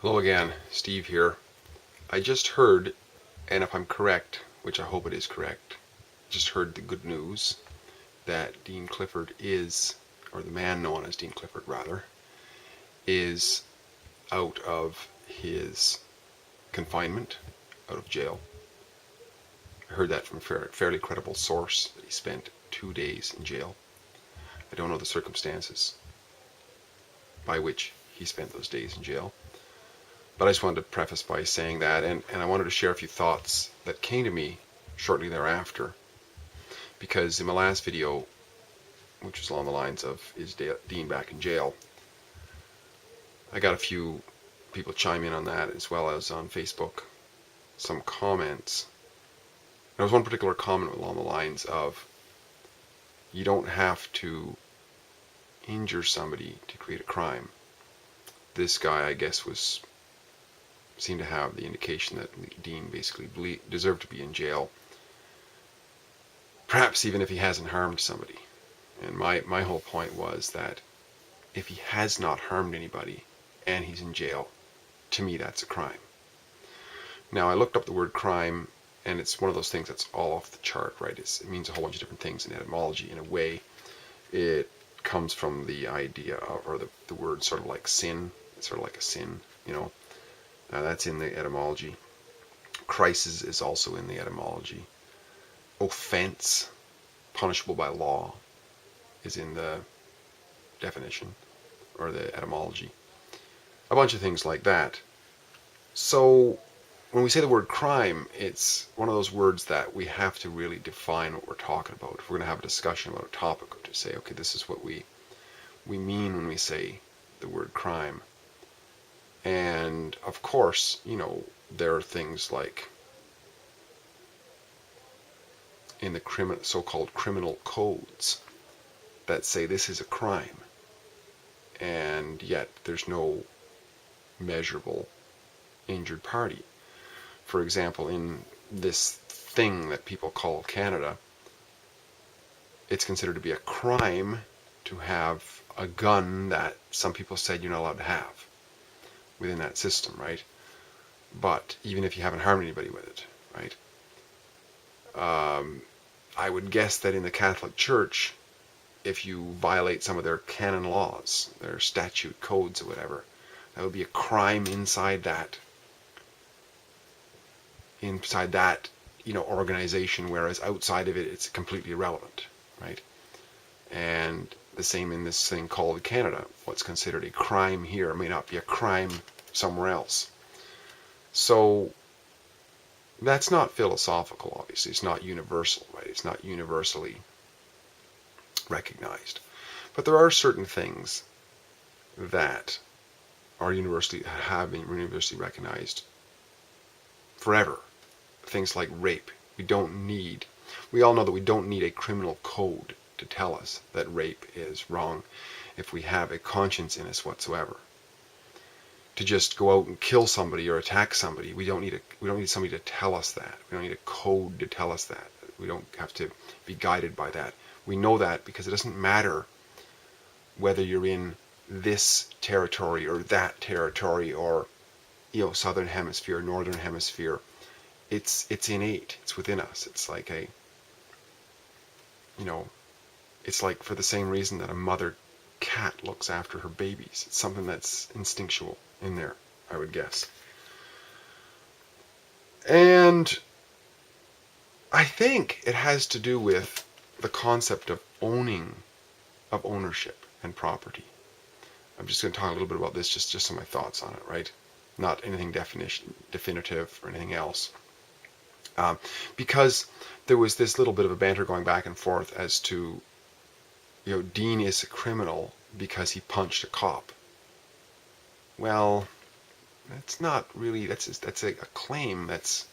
Hello again, Steve here. I just heard, and if I'm correct, which I hope it is correct, just heard the good news that Dean Clifford is, or the man known as Dean Clifford rather, is out of his confinement, out of jail. I heard that from a fairly credible source that he spent 2 days in jail. I don't know the circumstances by which he spent those days in jail. But I just wanted to preface by saying that, and I wanted to share a few thoughts that came to me shortly thereafter. Because in my last video, which was along the lines of, is Dean back in jail? I got a few people chime in on that, as well as on Facebook, some comments. There was one particular comment along the lines of, you don't have to injure somebody to create a crime. This guy, I guess, seemed to have the indication that Dean basically deserved to be in jail, perhaps even if he hasn't harmed somebody. And my whole point was that if he has not harmed anybody and he's in jail, to me that's a crime. Now, I looked up the word crime, and it's one of those things that's all off the chart, right? It means a whole bunch of different things in etymology. In a way, it comes from the idea of, or the word sort of like sin. It's sort of like a sin, you know. That's in the etymology. Crisis is also in the etymology. Offense, punishable by law, is in the definition, or the etymology. A bunch of things like that. So when we say the word crime, it's one of those words that we have to really define what we're talking about. If we're going to have a discussion about a topic, to say, okay, this is what we mean when we say the word crime. And of course, you know, there are things like in the so-called criminal codes that say this is a crime, and yet there's no measurable injured party. For example, in this thing that people call Canada, it's considered to be a crime to have a gun that some people said you're not allowed to have within that system, right? But even if you haven't harmed anybody with it, right? I would guess that in the Catholic Church, if you violate some of their canon laws, their statute codes or whatever, that would be a crime inside that, you know, organization, whereas outside of it, it's completely irrelevant, right? And the same in this thing called Canada. What's considered a crime here may not be a crime somewhere else. So that's not philosophical, obviously. It's not universal, right? It's not universally recognized. But there are certain things that have been universally recognized forever. Things like rape. We all know that we don't need a criminal code to tell us that rape is wrong if we have a conscience in us whatsoever. To just go out and kill somebody or attack somebody, we don't need somebody to tell us that. We don't need a code to tell us that. We don't have to be guided by that. We know that because it doesn't matter whether you're in this territory or that territory, or, you know, southern hemisphere, northern hemisphere. It's innate. It's within us. It's like it's like for the same reason that a mother cat looks after her babies. It's something that's instinctual in there, I would guess. And I think it has to do with the concept of ownership and property. I'm just going to talk a little bit about this, just some of my thoughts on it, right? Not anything definitive or anything else. Because there was this little bit of a banter going back and forth as to, you know, Dean is a criminal because he punched a cop. Well, that's not really, that's a claim that's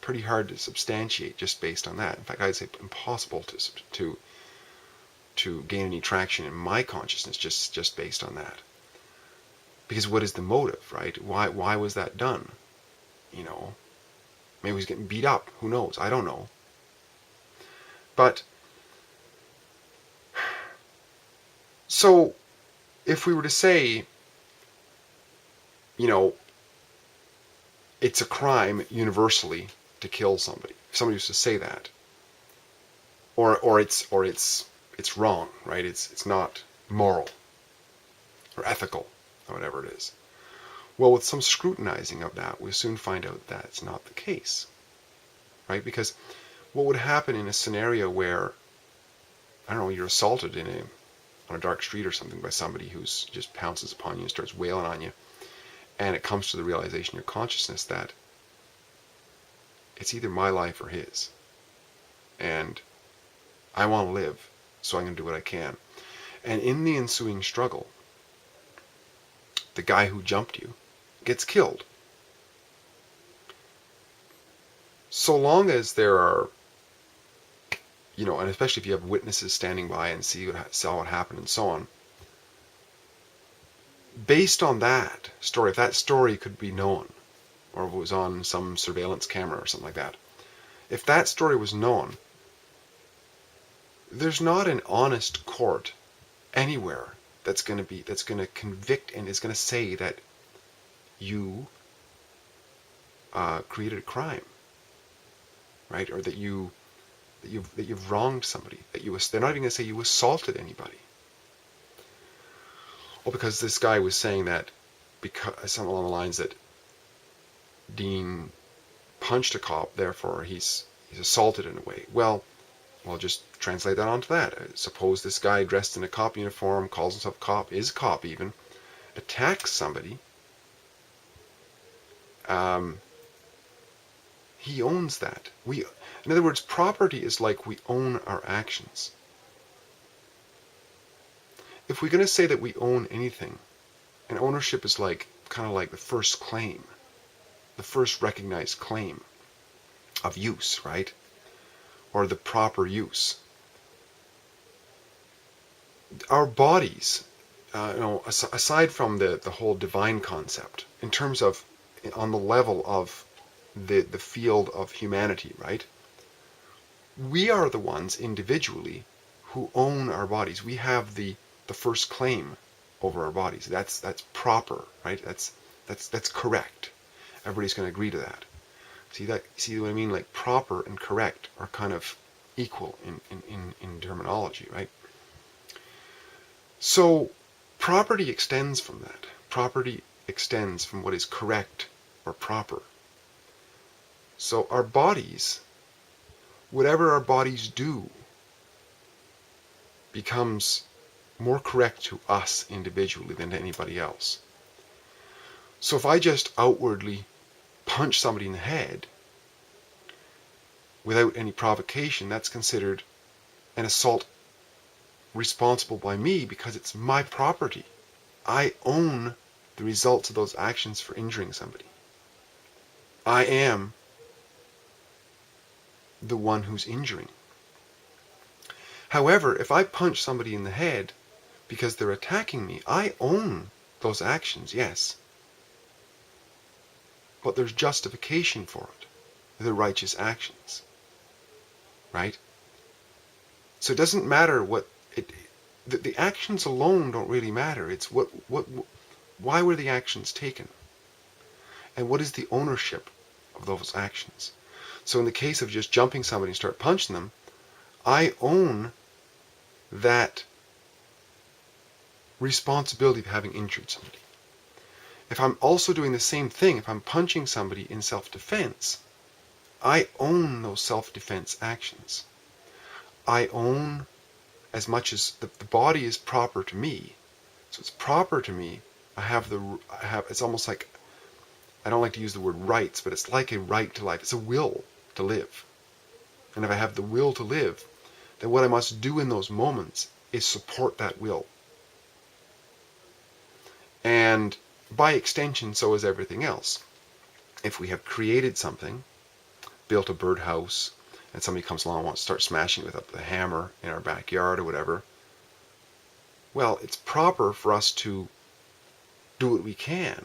pretty hard to substantiate just based on that. In fact, I'd say impossible to gain any traction in my consciousness just based on that. Because what is the motive, right? Why was that done? You know, maybe he's getting beat up. Who knows? I don't know. But so if we were to say, you know, it's a crime universally to kill somebody. If somebody used to say that, or it's wrong, right? It's not moral or ethical or whatever it is. Well, with some scrutinizing of that, we soon find out that's not the case, right? Because what would happen in a scenario where, I don't know, you're assaulted on a dark street or something by somebody who's just pounces upon you and starts wailing on you, and it comes to the realization in your consciousness that it's either my life or his, and I want to live, so I'm going to do what I can. And in the ensuing struggle, the guy who jumped you gets killed. So long as there are, and especially if you have witnesses standing by and saw what happened and so on, based on that story, if that story could be known, or if it was on some surveillance camera or something like that, if that story was known, there's not an honest court anywhere that's going to convict and is going to say that you created a crime, right? Or that you've wronged somebody. They're not even going to say you assaulted anybody. Well, because this guy was saying that, because something along the lines that Dean punched a cop, therefore he's assaulted in a way. Well, just translate that onto that. Suppose this guy dressed in a cop uniform, calls himself a cop, is a cop even, attacks somebody. He owns that. In other words, property is like we own our actions. If we're going to say that we own anything, and ownership is kind of like the first claim, the first recognized claim of use, right? Or the proper use. Our bodies, aside from the whole divine concept, in terms of, on the level of the field of humanity, right? We are the ones individually who own our bodies. We have the first claim over our bodies. That's proper, right? That's correct. Everybody's going to agree to that. See what I mean? Like proper and correct are kind of equal in terminology, right? So property extends from that. Property extends from what is correct or proper. So our bodies, whatever our bodies do, becomes more correct to us individually than to anybody else. So if I just outwardly punch somebody in the head without any provocation, that's considered an assault responsible by me because it's my property. I own the results of those actions for injuring somebody. I am the one who's injuring. However, if I punch somebody in the head because they're attacking me, I own those actions, yes. But there's justification for it. They're righteous actions. Right? So it doesn't matter what the actions alone don't really matter. It's why were the actions taken? And what is the ownership of those actions? So in the case of just jumping somebody and start punching them, I own that responsibility of having injured somebody. If I'm also doing the same thing, if I'm punching somebody in self-defense, I own those self-defense actions. I own, as much as the body is proper to me, so it's proper to me, it's almost like, I don't like to use the word rights, but it's like a right to life. It's a will to live. And if I have the will to live, then what I must do in those moments is support that will. And by extension, so is everything else. If we have created something, built a birdhouse, and somebody comes along and wants to start smashing it with a hammer in our backyard or whatever, well, it's proper for us to do what we can.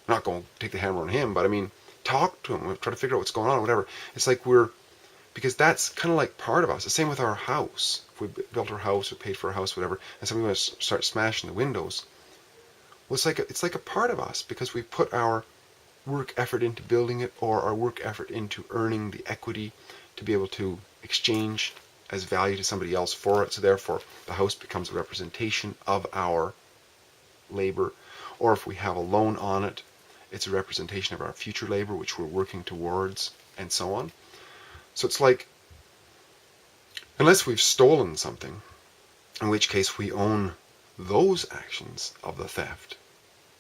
I'm not going to take the hammer on him, but I mean, talk to him, try to figure out what's going on, or whatever. It's like because that's kind of like part of us. The same with our house. If we built our house or paid for our house, whatever, and somebody wants to start smashing the windows, well, it's like a part of us because we put our work effort into building it or our work effort into earning the equity to be able to exchange as value to somebody else for it. So therefore, the house becomes a representation of our labor. Or if we have a loan on it, it's a representation of our future labor, which we're working towards, and so on. So it's like, unless we've stolen something, in which case we own those actions of the theft.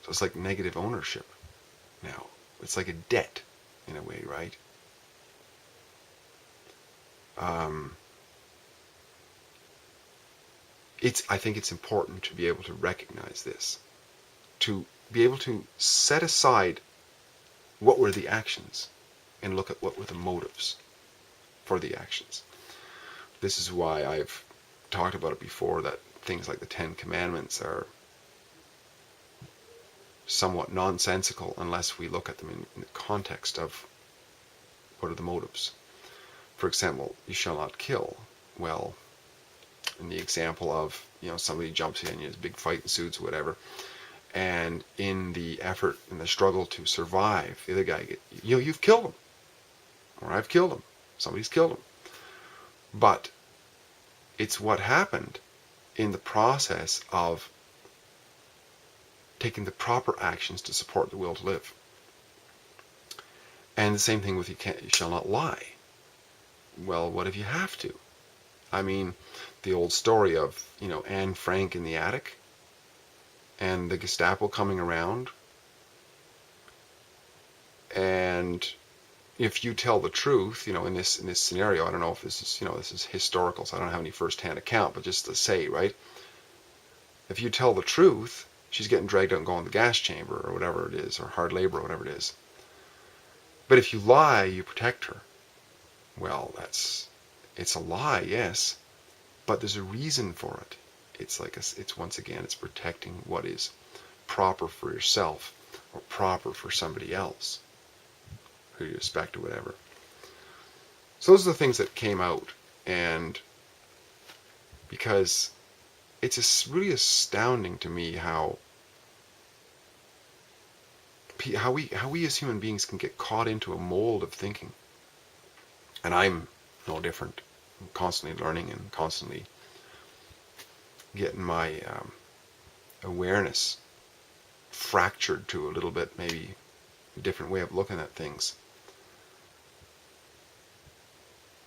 So it's like negative ownership now. It's like a debt in a way, right? I think it's important to be able to recognize this, to be able to set aside what were the actions and look at what were the motives for the actions. This is why I've talked about it before, that things like the Ten Commandments are somewhat nonsensical unless we look at them in the context of what are the motives. For example, you shall not kill. Well, in the example of, somebody jumps in, there's a big fight ensues, whatever, and in the effort, in the struggle to survive, the other guy, you've killed him, or I've killed him, somebody's killed him. But it's what happened in the process of taking the proper actions to support the will to live. And the same thing with you shall not lie. Well, what if you have to? I mean, the old story of, Anne Frank in the attic and the Gestapo coming around. And if you tell the truth, in this scenario, I don't know if this is, this is historical, so I don't have any first-hand account, but just to say, right? If you tell the truth, she's getting dragged out and going to the gas chamber or whatever it is, or hard labor or whatever it is. But if you lie, you protect her. Well, it's a lie, yes, but there's a reason for it. It's like it's once again, it's protecting what is proper for yourself or proper for somebody else who you respect or whatever. So those are the things that came out, and because it's really astounding to me how we as human beings can get caught into a mold of thinking. And I'm no different. I'm constantly learning and constantly getting my awareness fractured to a little bit, maybe a different way of looking at things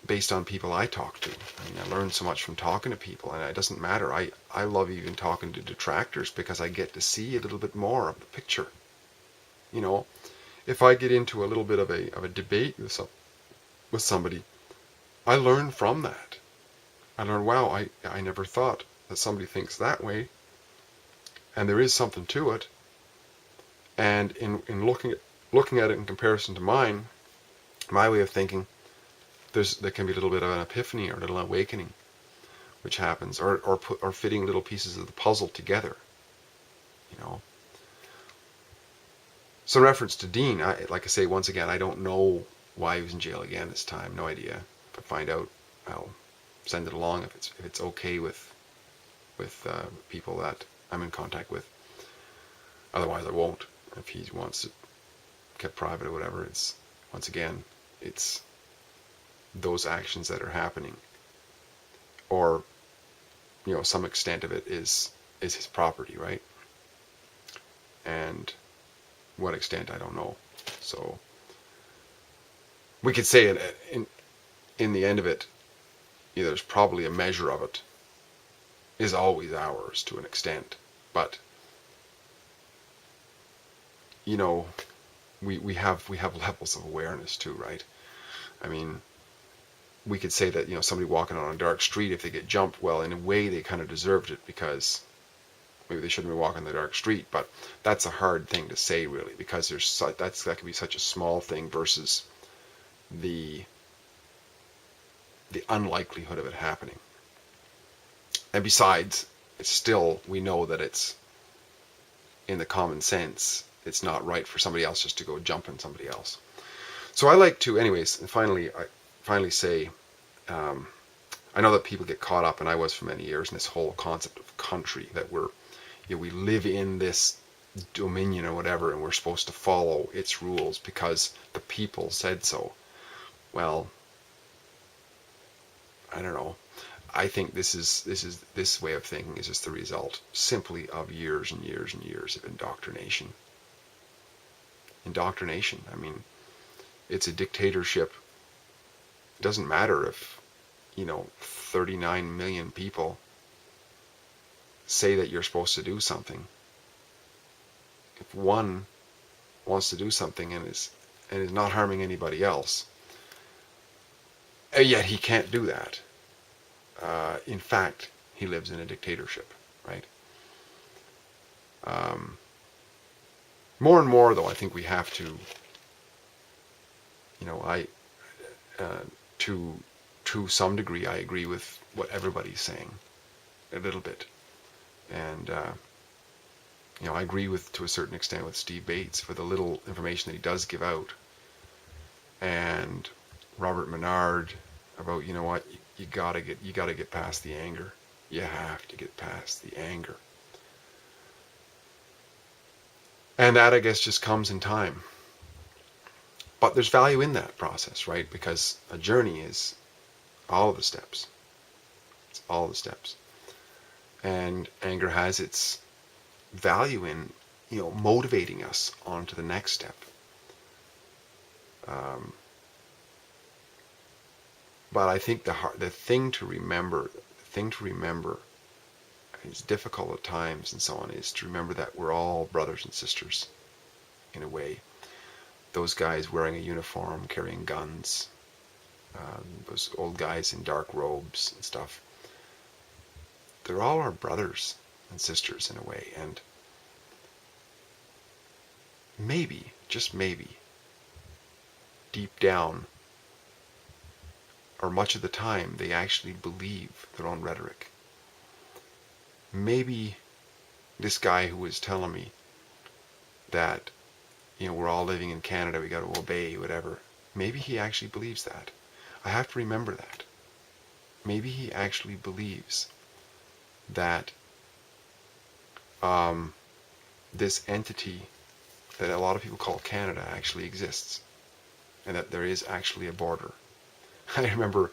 based on people I talk to. I mean, I learn so much from talking to people, and it doesn't matter. I love even talking to detractors because I get to see a little bit more of the picture. If I get into a little bit of a debate with somebody, I learn from that. I learn, wow, I never thought that somebody thinks that way, and there is something to it. And in looking at it in comparison to mine, my way of thinking, there can be a little bit of an epiphany or a little awakening, which happens, or fitting little pieces of the puzzle together. So in reference to Dean, like I say, once again, I don't know why he was in jail again this time. No idea. If I find out, I'll send it along if it's okay with people that I'm in contact with. Otherwise, I won't. If he wants it kept private or whatever, it's once again, it's those actions that are happening, or some extent of it is his property, right? And what extent, I don't know. So we could say in the end of it, there's probably a measure of it is always ours to an extent, but we have levels of awareness too, right? I mean, we could say that somebody walking on a dark street, if they get jumped, well, in a way they kind of deserved it because maybe they shouldn't be walking the dark street, but that's a hard thing to say, really, because that could be such a small thing versus the unlikelihood of it happening. And besides, it's still, we know that it's in the common sense, it's not right for somebody else just to go jump on somebody else. So I like to, anyways, and finally say, I know that people get caught up, and I was for many years, in this whole concept of country, that we live in this dominion or whatever, and we're supposed to follow its rules because the people said so. Well, I don't know. I think this way of thinking is just the result simply of years and years and years of indoctrination. Indoctrination. I mean, it's a dictatorship. It doesn't matter if, 39 million people say that you're supposed to do something. If one wants to do something and is not harming anybody else, and yet he can't do that. In fact, he lives in a dictatorship, right? More and more, though, I think we have to, to some degree, I agree with what everybody's saying, a little bit, and I agree with, to a certain extent, with Steve Bates for the little information that he does give out, and Robert Menard about, you gotta get past the anger. You have to get past the anger. And that, I guess, just comes in time. But there's value in that process, right? Because a journey is all of the steps. It's all the steps. And anger has its value in, motivating us on to the next step. But I think the thing to remember, it's difficult at times and so on, is to remember that we're all brothers and sisters, in a way. Those guys wearing a uniform, carrying guns, those old guys in dark robes and stuff, they're all our brothers and sisters in a way. And maybe, just maybe, deep down, or much of the time, they actually believe their own rhetoric. Maybe this guy who was telling me that, we're all living in Canada, we got to obey, whatever, maybe he actually believes that. I have to remember that. Maybe he actually believes that this entity that a lot of people call Canada actually exists, and that there is actually a border. I remember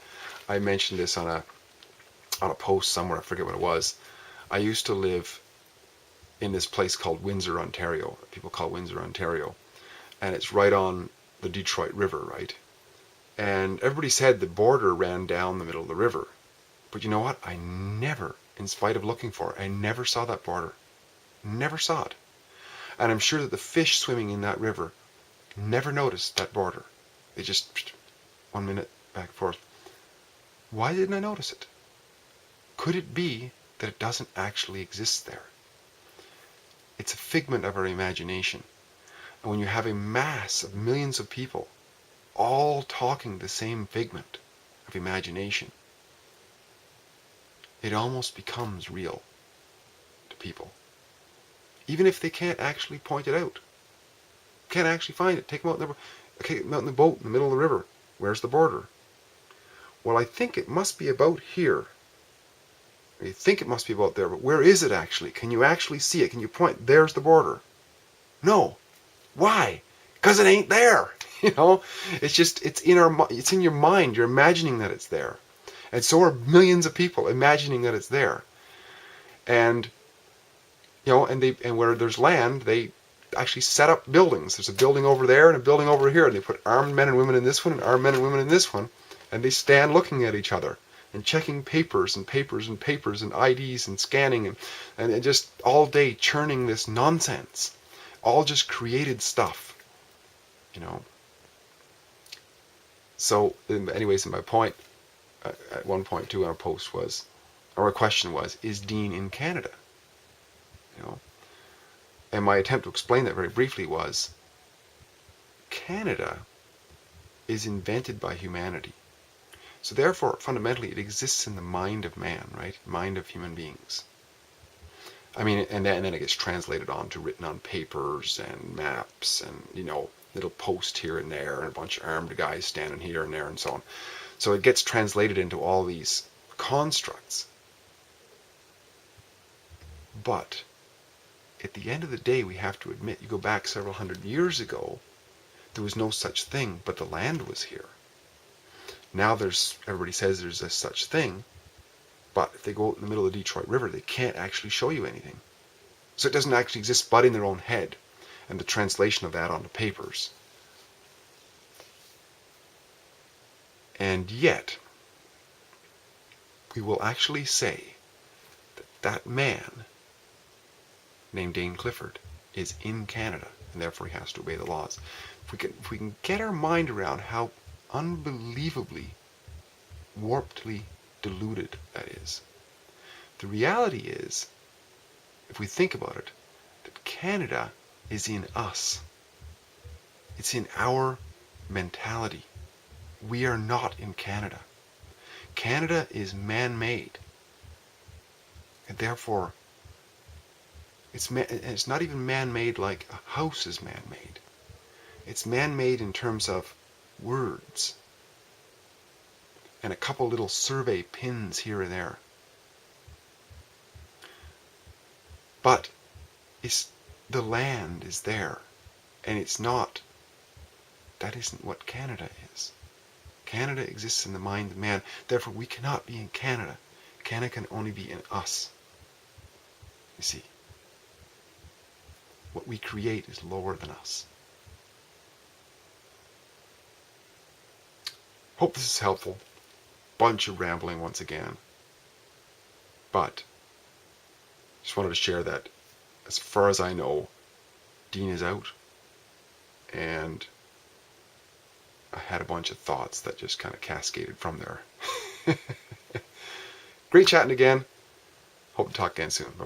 I mentioned this on a post somewhere, I forget what it was. I used to live in this place called Windsor, Ontario. People call Windsor, Ontario. And it's right on the Detroit River, right? And everybody said the border ran down the middle of the river. But you know what? I never, in spite of looking for it, I never saw that border. Never saw it. And I'm sure that the fish swimming in that river never noticed that border. They just, 1 minute, back and forth. Why didn't I notice it? Could it be that it doesn't actually exist there? It's a figment of our imagination. And when you have a mass of millions of people all talking the same figment of imagination, it almost becomes real to people. Even if they can't actually point it out. Can't actually find it. Take them out in the boat in the middle of the river. Where's the border? Well, I think it must be about here. You think it must be about there, but where is it actually? Can you actually see it? Can you point? There's the border. No. Why? Because it ain't there. It's in your mind. You're imagining that it's there. And so are millions of people imagining that it's there. And and where there's land, they actually set up buildings. There's a building over there and a building over here, and they put armed men and women in this one and armed men and women in this one, and they stand looking at each other and checking papers and papers and papers and IDs and scanning and just all day churning this nonsense. All just created stuff, So, anyways, my point, at one point too, our post was, or a question was, is Dean in Canada? And my attempt to explain that very briefly was, Canada is invented by humanity. So therefore, fundamentally, it exists in the mind of man, right? Mind of human beings. I mean, and then it gets translated written on papers and maps and, little post here and there and a bunch of armed guys standing here and there and so on. So it gets translated into all these constructs. But at the end of the day, we have to admit, you go back several hundred years ago, there was no such thing, but the land was here. Now everybody says there's a such thing, but if they go out in the middle of the Detroit River, they can't actually show you anything. So it doesn't actually exist but in their own head, and the translation of that onto papers. And yet, we will actually say that that man, named Dane Clifford, is in Canada, and therefore he has to obey the laws. If we can get our mind around how unbelievably warpedly deluded that is. The reality is, if we think about it, that Canada is in us. It's in our mentality. We are not in Canada. Canada is man-made. And therefore, it's not even man-made like a house is man-made. It's man-made in terms of words and a couple little survey pins here and there. But the land is there, and it's not. That isn't what Canada is. Canada exists in the mind of man. Therefore, we cannot be in Canada. Canada can only be in us. You see, what we create is lower than us. Hope this is helpful. Bunch of rambling once again. But just wanted to share that as far as I know, Dean is out. And I had a bunch of thoughts that just kind of cascaded from there. Great chatting again. Hope to talk again soon. Bye.